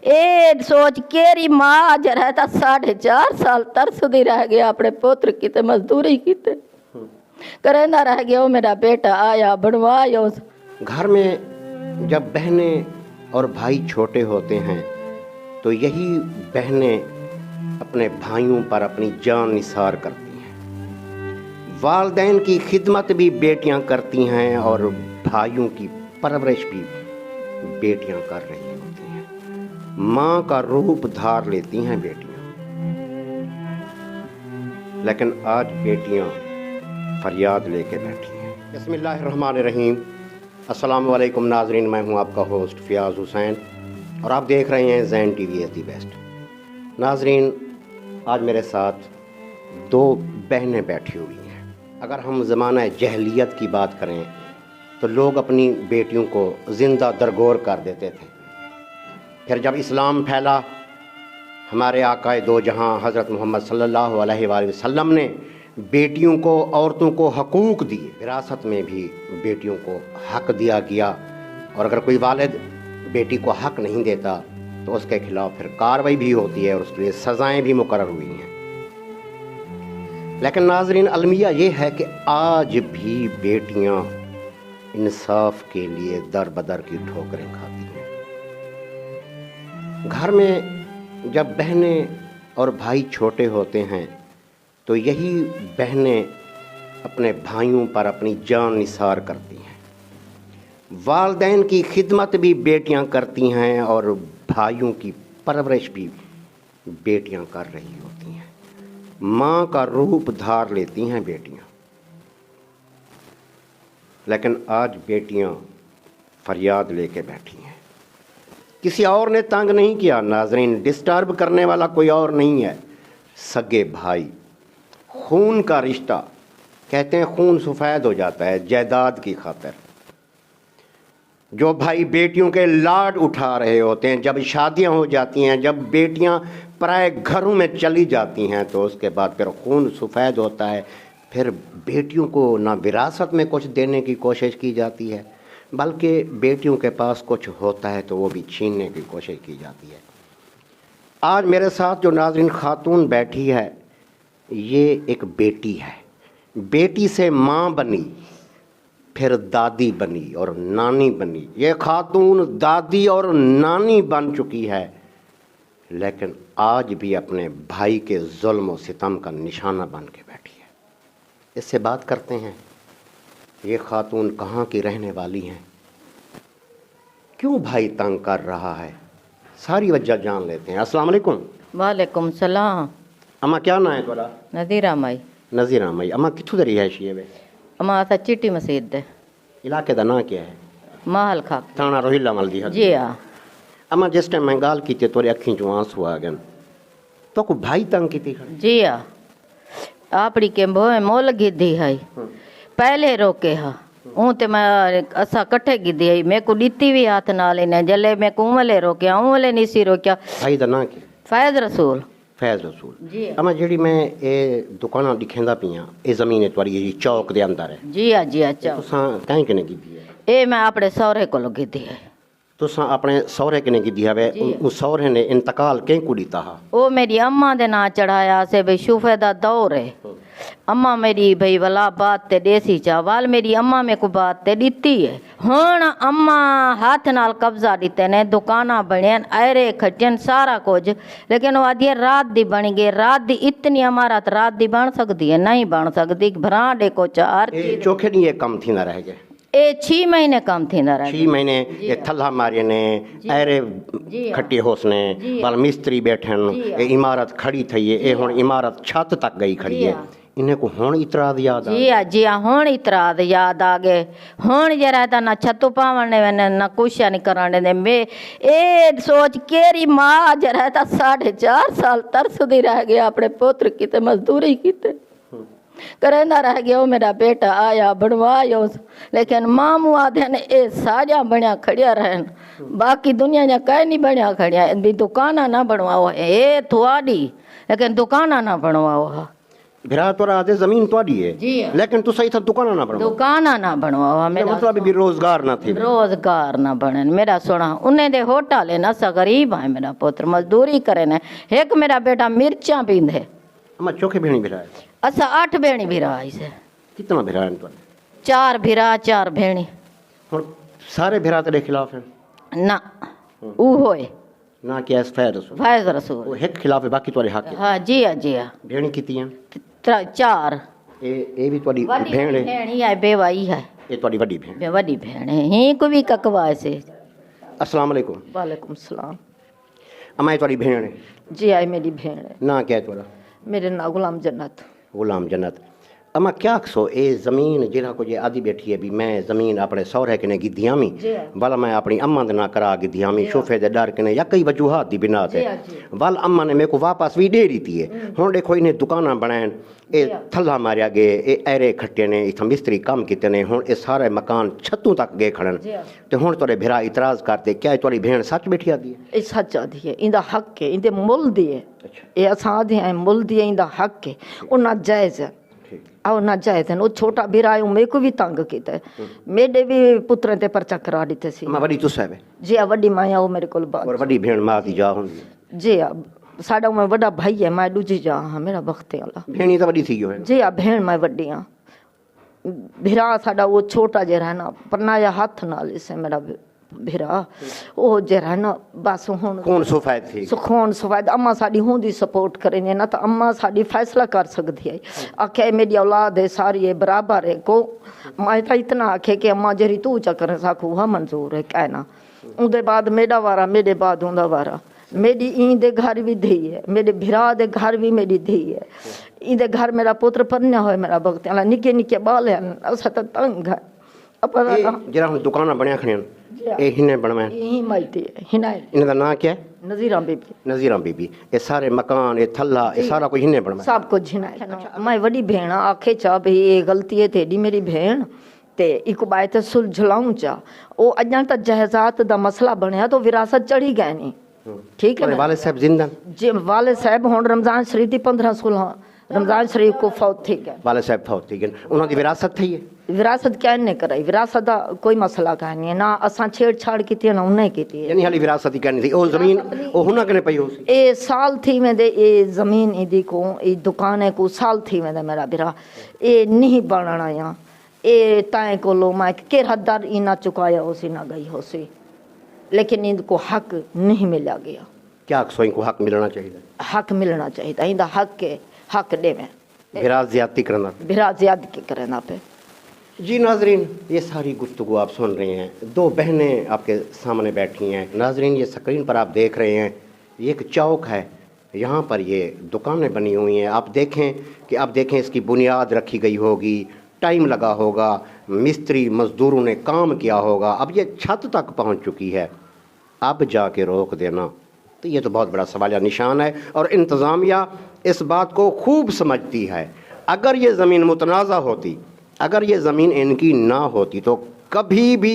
ਇਹ ਸੋਚ केरी माँ अज रहता 4.5 साल तरसदी रह गया अपने पुत्र की ते मजदूरी की ते करेंदा रह गया। वो मेरा बेटा आया बनवाया। घर में जब बहनें और भाई छोटे होते हैं तो यही बहनें अपने भाइयों पर अपनी जान निसार करती हैं। वालिदैन की खिदमत भी बेटियां करती हैं और भाइयों की परवरिश भी बेटियां कर रही होती हैं। माँ का रूप धार लेती हैं बेटियां, लेकिन आज बेटियां फरियाद लेके बैठी हैं। बिस्मिल्लाहिर्रहमानिर्रहीम। अस्सलाम वालेकुम नाजरीन, मैं हूं आपका होस्ट फ़ियाज़ हुसैन और आप देख रहे हैं ज़ैन टीवी दी बेस्ट। नाजरीन, आज मेरे साथ दो बहनें बैठी हुई हैं। अगर हम ज़माना जहलियत की बात करें तो लोग अपनी बेटियों को ज़िंदा दरगोर कर देते थे। फिर जब इस्लाम फैला, हमारे आकाए दो जहां हज़रत मोहम्मद सल्लल्लाहु अलैहि वसल्लम ने बेटियों को, औरतों को हकूक़ दिए। विरासत में भी बेटियों को हक़ दिया गया और अगर कोई वालिद बेटी को हक़ नहीं देता तो उसके खिलाफ़ फिर कार्रवाई भी होती है और उसके लिए सज़ाएँ भी मुकर्रर हुई हैं। लेकिन नाज़रीन, अलमिया ये है कि आज भी बेटियां इंसाफ के लिए दर बदर की ठोकरें खाती हैं। घर में जब बहनें और भाई छोटे होते हैं तो यही बहनें अपने भाइयों पर अपनी जान निसार करती हैं। वालिदैन की खिदमत भी बेटियां करती हैं और भाइयों की परवरिश भी बेटियां कर रही होती हैं। माँ का रूप धार लेती हैं बेटियां, लेकिन आज बेटियां फरियाद लेके बैठी हैं। किसी और ने तंग नहीं किया नाजरीन, डिस्टर्ब करने वाला कोई और नहीं है। सगे भाई, खून का रिश्ता, कहते हैं खून सफ़ेद हो जाता है जायदाद की खातिर। जो भाई बेटियों के लाड उठा रहे होते हैं, जब शादियां हो जाती हैं, जब बेटियां पराए घरों में चली जाती हैं तो उसके बाद फिर खून सफ़ेद होता है। फिर बेटियों को ना विरासत में कुछ देने की कोशिश की जाती है, बल्कि बेटियों के पास कुछ होता है तो वो भी छीनने की कोशिश की जाती है। आज मेरे साथ जो नाज़रीन खातून बैठी है, ये एक बेटी है। बेटी से माँ बनी, फिर दादी बनी और नानी बनी। ये खातून दादी और नानी बन चुकी है, लेकिन आज भी अपने भाई के जुल्म और सितम का निशाना बन के बैठी है। इससे बात करते हैं, ये खातून कहाँ की रहने वाली हैं, क्यों भाई तंग कर रहा है, सारी वजह जान लेते हैं। अस्सलाम वालेकुम। वालेकुम सलाम। अम्मा क्या ना है थोड़ा? नज़ीरा माई। नज़ीरा माई। अम्मा कितों दी रिहायशी है वे? अम्मा असा चिट्टी मसीद दे। इलाके का ना क्या है? महल खाक थाना रोहिला मल दी है। जी हाँ। अम्मा जिस टाइम मैं गाल की तोरे अखीं चों आंसू आ गए तो को भाई तंग की थी? जी हाँ, आपड़ी के भोए मोल गिद्धी है पहले रोके हा ऊँ ते मैं असा कट्ठे गिद्धी है। मैं को डीती भी हाथ ना लेने जले मैं को उमले रोकिया उमले नीसी रोकिया। भाई दा ना की? फैज रसूल। फैज रसूल जी। अम्मा जेड़ी मैं ये दुकाना दिखेंदा पियां ये जमीन तुआरी जी चौक दे अंदर है? जी हाँ जी हाँ। चौक तुसां काहे कने गिद्धी है? ए मैं अपने सौरे को गिद्धी है। तुसां अपने सौरे कने गिद्धी है? उस सौरे ने इंतकाल कें को दीता हा? ओ मेरी अम्मा दे ना चढ़ाया से भाई शूफे दा दौर है। अम्मा मेरी भाई वाला बात ते देसी चावल मेरी अम्मा में को बात ते दीती है। हुण अम्मा हाथ नाल कब्जा दीते ने, दुकाना बनियन ऐरे खटियन सारा कुछ, लेकिन वो आदि रात दी बन गई। रात दी इतनी अमारत रात दी बन सकती है? नहीं बन सकती। भराडे को चार चोखे नहीं ये कम थी ना रह गए? ए 6 महीने कम थी ना रह 6 महीने ये थल्ला मारे ने ऐरे खट्टी होसने वाल मिस्त्री बैठन ये इमारत खड़ी थी ये हुण इमारत छत तक गई खड़ी है। इन्हें को हुण इतराद याद आ? जी हाँ हुण इतराद याद आ गए। हुण जरा था ना छतु पावने ना कुछ नहीं कराने दे। मैं ए सोच केरी माँ अज रहता 4.5 साल तरसदी रह गया अपने पुत्र की ते मजदूरी की ते करेंदा रह गया। वो मेरा बेटा आया बनवाया, लेकिन मामू आधे ने ए साजा बनिया खड़िया रहन, बाकी दुनिया जा कहीं नहीं बनिया खड़िया भी दुकाना ना बनवाओ ए थोड़ी, लेकिन दुकाना ना बनवाओ हा। भरा तोरा आते जमीन तोड़ी है जी हाँ। लेकिन तू सही था दुकान ना बनो दुकान ना बनवावा मेरा मतलब भी रोजगार ना थी रोजगार ना बने मेरा सोना उन्हें दे होटल है ना सा गरीब है मेरा पुत्र मजदूरी करे ने एक मेरा बेटा मिर्चा पींदे अम्मा चौके भेणी भिरा है असा 8 भेणी भिरा इसे कितना भिरा है तोड़े 4 भिरा 4 भेणी हुन सारे भिरा तेरे खिलाफ हैं ना ऊ होए ना कि एस फैर फैज रसूल वो एक खिलाफ है बाकी तोरे हक है हाँ जी हाँ जी हाँ भेणी किती हैं 4 ए भी तोड़ी भेण है भेणी है बेवाई है ये तोड़ी वड्डी भेण वड्डी भेण है ही को भी ककवा से अस्सलाम वालेकुम वालेकुम सलाम अम्मा ये तोड़ी भेण है जी आई मेरी भेण है ना क्या है तोरा मेरे ना गुलाम जन्नत गुलाम जन्नत अम्मा क्या सो ए जमीन जिन्हा को जे आदि बैठी है भी मैं जमीन अपने सौरे कने गिद्धियामी जी। वाला मैं अपनी अम्मा दे ना करा गिद्धियामी शोफे दे डर कने या कई वजूहात दी बिना ते जी। वाल अम्मा ने मेरे को वापस भी दे दी है हुन देखो इन्हें दुकाना बनान ए थल्ला मारिया गए ए ऐरे खट्टे ने इथा मिस्त्री काम कीते ने हुन ए सारे मकान छतों तक गए खड़न ते हुन तोरे भेरा इतराज करते क्या तोरी भेण सच बैठी आदी है ਇਹ ਸੱਚ ਆਦੀ ਹੈ ਇਹਦਾ ਹੱਕ ਹੈ ਇਹਦੇ ਮੁੱਲ ਦੀ ਹੈ ਇਹ ਅਸਾਂ ਦੇ ਹੈ ਮੁੱਲ ਦੀ ਹੈ ਇਹਦਾ ਹੱਕ ਹੈ ਉਹ ਨਾਜਾਇਜ਼ ਹੈ ਆਹ ਨਾਜਾਇਜ਼ ਹੈ ਉਹ ਛੋਟਾ ਵੀਰਾ ਉਹ ਮੇਰੇ ਕੋ ਵੀ ਤੰਗ ਕੀਤਾ ਮੇਰੇ ਵੀ ਪੁੱਤਰਾਂ ਤੇ ਪਰਚਾ ਕਰਾ ਦਿੱਤੇ ਸੀ अम्मा वड्डी तुस है ਜੀ ਆ ਵੱਡੀ ਮਾਇਆ ਉਹ ਮੇਰੇ ਕੋਲ ਬਾਤ और वड्डी भेण मां दी जा हुंदी ਜੀ ਆ ਸਾਡਾ ਮੈਂ ਵੱਡਾ ਭਾਈ ਹੈ ਮੈਂ ਦੂਜੀ ਜਾ ਹਾਂ ਮੇਰਾ ਵਕਤ ਹੈ ਅੱਲਾ भेणी तो वड्डी थी गयो है ਜੀ ਆ ਭੈਣ ਮੈਂ ਵੱਡੀ ਆ ਵੀਰਾ ਸਾਡਾ ਉਹ ਛੋਟਾ ਜਿਹਾ ਹੈ ਨਾ ਪਰਨਾਇਆ ਹੱਥ ਨਾਲ ਇਸੇ ਮੇਰਾ ਵੀਰਾ ਉਹ ਜਿਹੜਾ ਨਾ ਬਸ ਹੁਣ कौन सोफायत थी ਸੁਖਾਉਣ ਸਵਾਦ ਅੰਮਾ ਸਾਡੀ ਹੁੰਦੀ ਸਪੋਰਟ ਕਰੇ ਨਾ ਤਾਂ ਅੰਮਾ ਸਾਡੀ ਫੈਸਲਾ ਕਰ ਸਕਦੀ ਹੈ ਆਖੇ ਮੇਰੀ ਔਲਾਦ ਹੈ ਸਾਰੀ ਹੈ ਬਰਾਬਰ ਹੈ ਕੋ ਮੈਂ ਤਾਂ ਇਤਨਾ ਆਖੇ ਕਿ ਅੰਮਾ ਜਿਹੜੀ ਤੂੰ ਚੱਕਰ ਸਾਖੂ ਹਾਂ ਮਨਜ਼ੂਰ ਹੈ ਕਹਿਣਾ ਉਹਦੇ ਬਾਅਦ ਮੇਰਾ ਵਾਰਾ ਮੇਰੇ ਬਾਅਦ ਉਹਦਾ ਵਾਰਾ ਮੇਰੀ ਈਂ ਦੇ ਘਰ ਵੀ ਧੀ ਹੈ ਮੇਰੇ ਭਰਾ ਦੇ ਘਰ ਵੀ ਮੇਰੀ ਧੀ ਹੈ ਇਹਦੇ ਘਰ ਮੇਰਾ ਪੁੱਤਰ ਪੜ੍ਹਨਾ ਹੋਇਆ ਮੇਰਾ ਵਕਤ ਵਾਲਾ ਨਿੱਕੇ ਨਿੱਕੇ ਬਾਲ ਹਨ ਅਸਾਂ ਤਾਂ ਤੰਗ ਹੈ ਆਪਣਾ जरा हुन दुकाना बनया खड़े ए हिने बनवा ਇਹੀ ਮਾਈਤੀ ਹੈ ਹਿਨਾਇ इन्हां दा नाम क्या है ਨਜ਼ੀਰਾਂ ਬੀਬੀ नजीरा बीबी ये सारे मकान ये थल्ला ये सारा कुछ हिने बनवा ਸਭ ਕੁਝ ਹਿਨਾਇ ਮੈਂ ਵੱਡੀ ਭੈਣ ਆ, ਆਖੇ ਚਾ ਭਈ ਇਹ ਗਲਤੀ ਹੈ ਤੇਰੀ ਮੇਰੀ ਭੈਣ ਤੇ ਇੱਕ ਬਾਈ ਤੇ ਸੁਲਝਲਾਉਂ ਚਾ ਉਹ ਅਜਾਂ ਤਾਂ ਜਾਇਦਾਦ ਦਾ ਮਸਲਾ ਬਣਿਆ ਤਾਂ ਵਿਰਾਸਤ ਚੜੀ ਗਏ ਨਹੀਂ ਠੀਕ ਹੈ तुम्हारे ना? वाले साहब जिंदा जे वाले साहब ਹੁਣ रमजान शरीफ ਦੀ 15-16 रमजान शरीफ को फौत थी गए वाले साहब फौत थी गए उन्हां दी विरासत थी है विरासत क्या ने कराई विरासत का कोई मसला का नहीं है ना असां छेड़छाड़ की ना उन्हें की यानी हाली विरासत ही करनी थी ओ जमीन ओ हुना कने पई हो सी ए साल थी वेंदे ए जमीन इदी को ए दुकान को साल थी वेंदे मेरा बिरा ए नहीं बनना या ए ताए को लो मैं के हदर इना चुकाया हो सी ना गई हो सी लेकिन इनको हक नहीं मिला गया क्या सोई को हक मिलना चाहिए हक मिलना चाहिए इंदा हक है हक देवे विरासत ज्यादती करना बिरा ज्यादा के करना पे जी नाजरीन ये सारी गुफ्तगू आप सुन रहे हैं दो बहनें आपके सामने बैठी हैं नाजरीन ये स्क्रीन पर आप देख रहे हैं ये एक चौक है यहाँ पर ये दुकानें बनी हुई हैं आप देखें इसकी बुनियाद रखी गई होगी टाइम लगा होगा मिस्त्री मज़दूरों ने काम किया होगा अब ये छत तक पहुँच चुकी है अब जाके रोक देना तो ये तो बहुत बड़ा सवालिया निशान है और इंतज़ामिया इस बात को खूब समझती है अगर ये ज़मीन मुतनाज़ा होती अगर ये ज़मीन इनकी ना होती तो कभी भी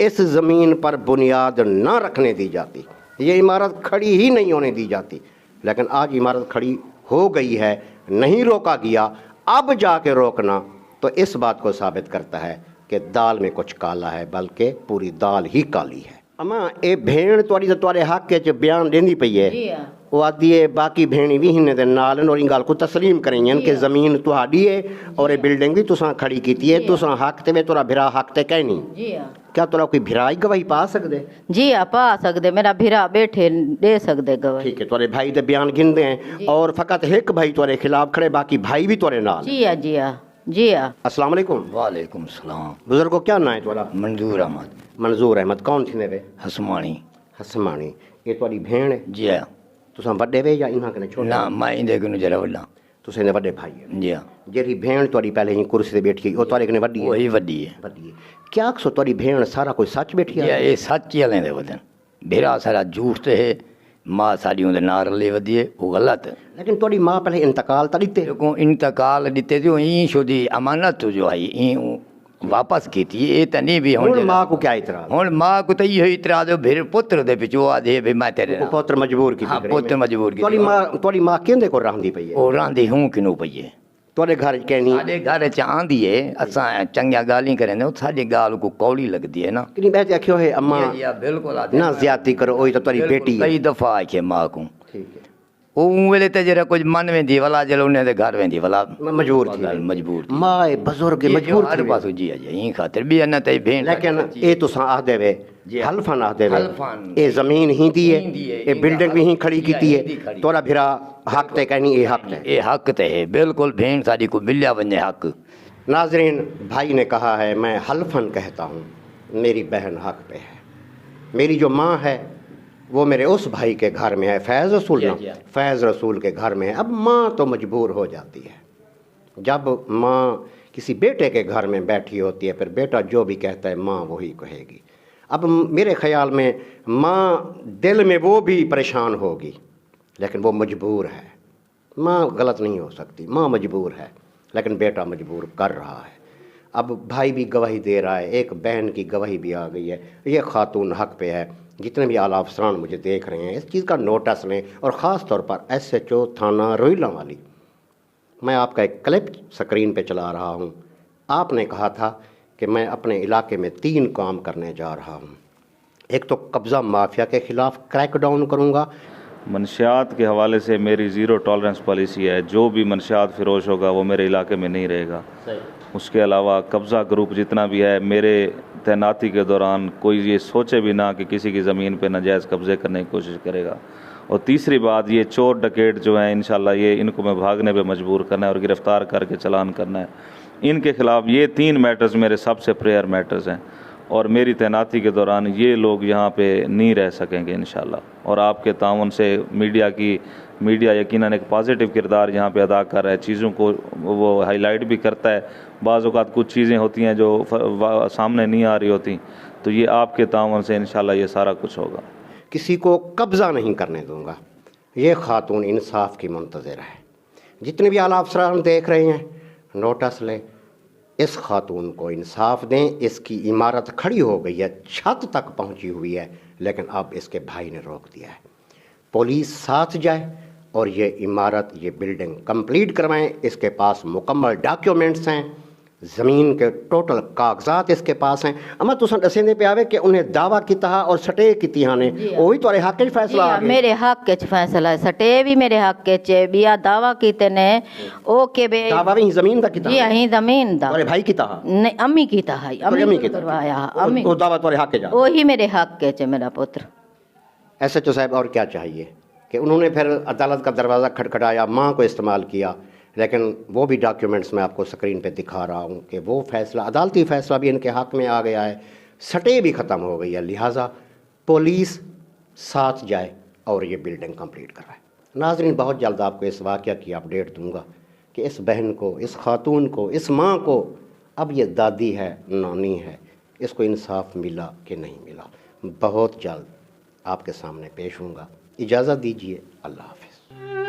इस ज़मीन पर बुनियाद ना रखने दी जाती ये इमारत खड़ी ही नहीं होने दी जाती लेकिन आज इमारत खड़ी हो गई है नहीं रोका गया अब जाके रोकना तो इस बात को साबित करता है कि दाल में कुछ काला है बल्कि पूरी दाल ही काली है अम्मा ये भेड़ तुआड़ी तुआरे हक च बयान देंदी पई है वो आदि है बाकी भेणी भी हिने दे नाल और इन गल को तस्लीम करेंगे कि जमीन तुहाडी है और ये बिल्डिंग भी तुसां खड़ी कीती है तुसां हक ते वे तोरा भिरा हक ते कहनी जी हां क्या तोरा कोई भिरा ही गवाही पा सकदे जी हां पा सकदे मेरा भिरा बैठे दे सकदे गवाही ठीक है तोरे भाई दे बयान गिनदे हैं और फकत एक भाई तोरे खिलाफ खड़े बाकी भाई भी तोरे नाल जी हां जी हां जी हां अस्सलाम वालेकुम वालेकुम सलाम बुजुर्ग को क्या नाम है तोरा मंजूर अहमद मंजूर अहमद कौन थी ने वे हसमानी हसमानी ये तोरी भेण है जी हाँ तुसां वड्डे वे या इन्हां कने छोटे ना मैं इंदे कनु जरा वड्डा तुसें दे वड्डे भाई है जी हाँ जेरी भेण तोरी पहले ही कुर्सी ते बैठी ओ तोरे कने वड्डी है वही वड्डी है वड्डी है क्या सो तोरी भेण सारा कोई सच बैठी जी है ये सच ही हलें दे वदन भेरा सारा झूठ ते है माँ साड़ी उंदे नार ले वदी है वो गलत लेकिन तोरी मां पहले इंतकाल त दिते को इंतकाल दिते जो ई शुदी अमानत जो आई ई वापस की थी ये तो नहीं भी हुन मां को क्या इतराज हुन माँ को तो ये इतराज फिर पुत्र दे पिछो आदे भी मैं तेरे नाल। पुत्र मजबूर की हाँ पुत्र मजबूर की तोरी मां केंदे को रहंदी पई है ओ रांदी हूं किनो पई है ਤੁਹਾਡੇ ਘਰ ਕਹਿਣੀ ਸਾਡੇ ਘਰ ਚ ਆਂਦੀ ਹੈ ਅਸਾਂ ਚੰਗੀਆਂ ਗਾਲੀਆਂ ਕਰਨੇ ਉਹ ਸਾਡੀ ਗਾਲ ਕੋ ਕੌੜੀ ਲੱਗਦੀ ਹੈ ਨਾ ਕਿ ਮੈਂ ਆਖਿਓ ਹੈ ਅम्मा ਜੀ ਬਿਲਕੁਲ ਨਾ ਜ਼ਿਆਦਤੀ ਕਰੋ ਉਹ ਤਾਂ ਤੁਹਾਡੀ ਬੇਟੀ ਹੈ ਕਈ ਦਫਾ ਆਖੇ ਮਾਂ ਕੋ ਠੀਕ ਹੈ ਉਹ ਵੇਲੇ ਤੇ ਜਿਹੜਾ ਕੁਝ ਮਨ वेंदी वाला जल उन्हें दे घर वेंदी वाला मजबूर थी मजबूर थी माए बुजुर्ग मजबूर हर थी पासों जी अजे यही खातिर भी अन्ना ते भेंट लेकिन ये तुसां आख देवे जी। हल्फन आख देवे हल्फन। ये जमीन ही दी है हिंदी है, ये बिल्डिंग भी ही खड़ी हिंदी कीती हिंदी है खड़ी। तोरा भिरा हक ते कहनी ये हक है ये हक ते है बिल्कुल भेंट साडी को मिलिया वने हक नाजरीन भाई ने कहा है मैं हल्फन कहता हूँ मेरी बहन हक पे है मेरी जो माँ है वो मेरे उस भाई के घर में है फैज़ रसूल ना जी। फैज़ रसूल के घर में है अब माँ तो मजबूर हो जाती है जब माँ किसी बेटे के घर में बैठी होती है फिर बेटा जो भी कहता है माँ वही कहेगी अब मेरे ख्याल में माँ दिल में वो भी परेशान होगी लेकिन वो मजबूर है माँ गलत नहीं हो सकती माँ मजबूर है लेकिन बेटा मजबूर कर रहा है अब भाई भी गवाही दे रहा है एक बहन की गवाही भी आ गई है ये खातून हक पे है जितने भी आला अफसरान मुझे देख रहे हैं इस चीज़ का नोटिस लें और ख़ास तौर पर SHO थाना रोहिला वाली मैं आपका एक क्लिप स्क्रीन पे चला रहा हूँ आपने कहा था कि मैं अपने इलाके में 3 काम करने जा रहा हूँ एक तो कब्ज़ा माफिया के ख़िलाफ़ क्रैक डाउन करूँगा मनशियात के हवाले से मेरी ज़ीरो टॉलरेंस पॉलिसी है जो भी मनशियात फ़रोश होगा वो मेरे इलाके में नहीं रहेगा उसके अलावा कब्ज़ा ग्रुप जितना भी है मेरे तैनाती के दौरान कोई ये सोचे भी ना कि किसी की ज़मीन पे नाजायज़ कब्ज़े करने की कोशिश करेगा और तीसरी बात ये चोर डकैत जो हैं इंशाल्लाह ये इनको मैं भागने पे मजबूर करना है और गिरफ़्तार करके चालान करना है इनके ख़िलाफ़ ये 3 मैटर्स मेरे सबसे प्रेयर मैटर्स हैं और मेरी तैनाती के दौरान ये लोग यहाँ पे नहीं रह सकेंगे इंशाल्लाह और आपके ताउन से मीडिया यकीनन एक पॉजिटिव किरदार यहाँ पे अदा कर रहा है चीज़ों को वो हाईलाइट भी करता है बाज़ औक़ात कुछ चीज़ें होती हैं जो सामने नहीं आ रही होती तो ये आपके ताउन से इंशाल्लाह ये सारा कुछ होगा किसी को कब्ज़ा नहीं करने दूंगा ये खातून इंसाफ की मुंतज़िर है जितने भी आला अफसरान देख रहे हैं नोटिस लें इस खातून को इंसाफ दें इसकी इमारत खड़ी हो गई है छत तक पहुंची हुई है लेकिन अब इसके भाई ने रोक दिया है पुलिस साथ जाए और ये इमारत ये बिल्डिंग कंप्लीट करवाएं इसके पास मुकम्मल डॉक्यूमेंट्स हैं ज़मीन के टोटल कागजात इसके पास हैं अमा तुसां दसेंदे पे आवे कि उन्हें दावा किया और सटे कीतियां ने वही तुम्हारे हक च फैसला आ गया मेरे हक च फैसला है सटे भी मेरे हक च बिया दावा कीते ने ओ के बे दावा भी ज़मीन का किया जी अही जमीन दा तुम्हारे भाई किया नहीं अम्मी कीता है अम्मी को करवाया अम्मी वो दावा तुम्हारे हक जा वही मेरे हक च मेरा पुत्र SHO साहब और क्या चाहिए कि उन्होंने फिर अदालत का दरवाज़ा खटखटाया माँ को इस्तेमाल किया लेकिन वो भी डॉक्यूमेंट्स मैं आपको स्क्रीन पे दिखा रहा हूँ कि वो फैसला अदालती फ़ैसला भी इनके हक़ में आ गया है सटे भी ख़त्म हो गई है लिहाजा पुलिस साथ जाए और ये बिल्डिंग कंप्लीट कराए नाज़रीन बहुत जल्द आपको इस वाक़या की अपडेट दूँगा कि इस बहन को इस खातून को इस माँ को अब ये दादी है नानी है इसको इंसाफ मिला कि नहीं मिला बहुत जल्द आपके सामने पेश होऊंगा इजाज़त दीजिए अल्लाह हाफ़िज़।